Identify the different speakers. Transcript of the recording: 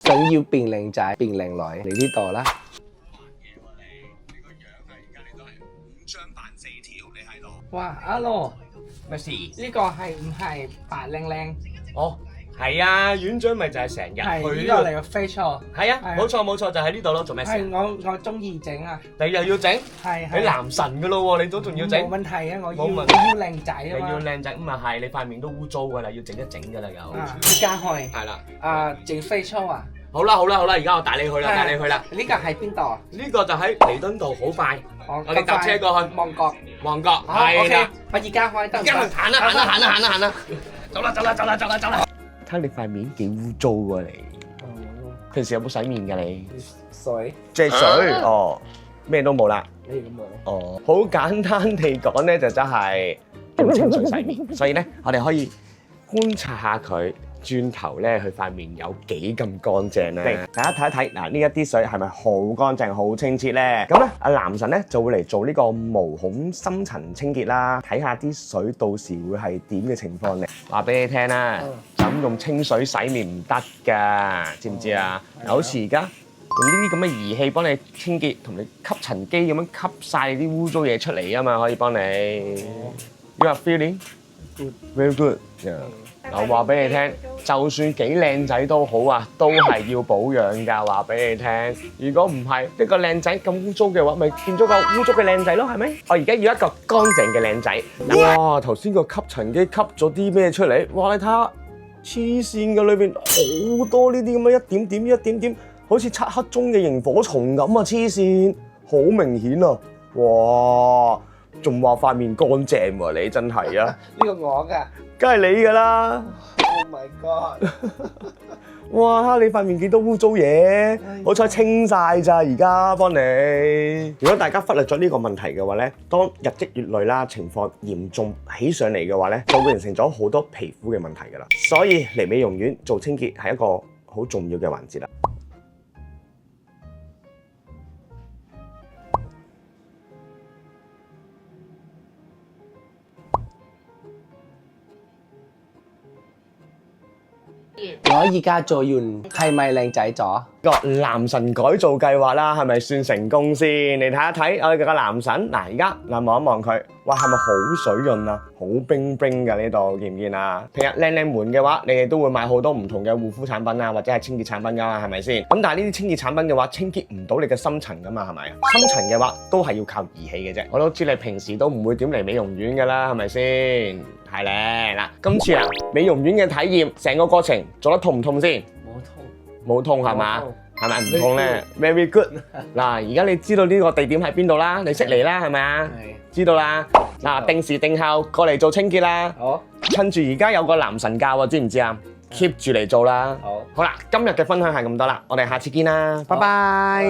Speaker 1: 想要變靚仔變靚女，嚟呢度啦。
Speaker 2: 你個樣係而家你都係5張扮4條，你喺度。
Speaker 3: 哇，阿羅，
Speaker 4: 咩事？
Speaker 3: 呢個係唔係白靚靚？
Speaker 4: 哦，係啊，院長咪就係成日
Speaker 3: 係
Speaker 4: 去呢
Speaker 3: 呢個嚟個 facial。
Speaker 4: 係啊，冇錯冇錯，就喺呢度咯。做咩事？
Speaker 3: 係我中意整啊。
Speaker 4: 你又要整？
Speaker 3: 係
Speaker 4: 你男神噶咯喎，你都仲要整？
Speaker 3: 冇問題啊，我
Speaker 4: 冇問
Speaker 3: 要靚仔
Speaker 4: 你
Speaker 3: 啊嘛。
Speaker 4: 要靚仔咁啊係，你塊面都污糟噶啦，要整一整噶啦又。
Speaker 3: 啊，而家去
Speaker 4: 係啦，
Speaker 3: 整 facial 啊。
Speaker 4: 好啦好啦好啦，而家我帶你去啦，帶你去啦。
Speaker 3: 呢個喺邊度啊？
Speaker 4: 呢個就喺彌敦道，好快。我哋搭車過去。
Speaker 3: 旺角。
Speaker 4: 旺角係啦。
Speaker 3: 我而家開得唔得？
Speaker 4: 而家行啦行啦行啦行啦行啦，走啦走啦走啦走啦走啦。睇你塊面幾污糟喎你。平時有冇洗面㗎你？
Speaker 1: 水，
Speaker 4: 即係水哦，咩都冇啦。
Speaker 1: 呢咁啊。
Speaker 4: 哦，好簡單地講咧，就真係用清水洗面。所以咧，我哋可以觀察下佢轉頭咧，佢塊面有幾咁乾淨咧。大家睇一睇嗱，呢一啲水係咪好乾淨、好清澈咧？咁咧，阿男神咧就會嚟做呢個毛孔深層清潔啦，睇下啲水到時會係點嘅情況嚟。話俾你聽啦，就咁用清水洗面唔得㗎，知唔知啊？嗱，好似而家。用呢啲咁嘅儀器幫你清潔，同你吸塵機咁樣吸晒你啲污糟嘢出嚟啊嘛，可以幫你。You are feeling good, very good。我話俾你聽，就算幾靚仔都好啊，都係要保養㗎。話俾你聽，如果唔係一個靚仔咁污糟嘅話，咪變咗個污糟嘅靚仔咯，係咪？我而家要一個乾淨嘅靚仔。哇！頭先個吸塵機吸咗啲咩出嚟？哇！你睇下，黐線嘅裏邊好多呢啲咁嘅一點點一點點。好似漆黑中嘅螢火蟲咁啊！黐線，好明顯啊！哇，仲話塊面乾淨喎，你真係啊！
Speaker 1: 呢個我㗎。
Speaker 4: 梗係你㗎啦
Speaker 1: Oh my god！
Speaker 4: 哇，你塊面幾多污糟嘢，好彩清晒咋，而家幫你。如果大家忽略咗呢個問題嘅話咧，當日積月累啦，情況嚴重起上嚟嘅話咧，就會形成咗好多皮膚嘅問題㗎啦。所以嚟美容院做清潔係一個好重要嘅環節啦。
Speaker 1: 我而家做完係咪靚仔咗？
Speaker 4: 個男神改造計劃啦，係咪算成功先？你睇一睇我哋個男神嗱，而家嗱望一望佢，哇，係咪好水潤啊？好冰冰㗎呢度，見唔見啊？平日靚靚門嘅話，你哋都會買好多唔同嘅護膚產品啊，或者係清潔產品㗎嘛，係咪先？咁但係呢啲清潔產品嘅話，清潔唔到你嘅深層㗎嘛，係咪？深層嘅話都係要靠儀器嘅啫。我都知你平時都唔會點嚟美容院㗎啦，係咪先？係咧嗱，今次啊美容院嘅體驗，成個過程做得痛唔痛先？冇痛係嘛？係咪唔痛咧 ？Very good。嗱，而家你知道呢個地點喺邊度啦？你識嚟啦，係咪啊？
Speaker 1: 係。
Speaker 4: 知道啦。嗱，定時定候過嚟做清潔啦。
Speaker 1: 好。
Speaker 4: 趁住而家有個男神教啊，知唔知啊？keep 住嚟做啦。
Speaker 1: 好。
Speaker 4: 好啦，今日嘅分享係咁多啦，我哋下次見啦，拜拜。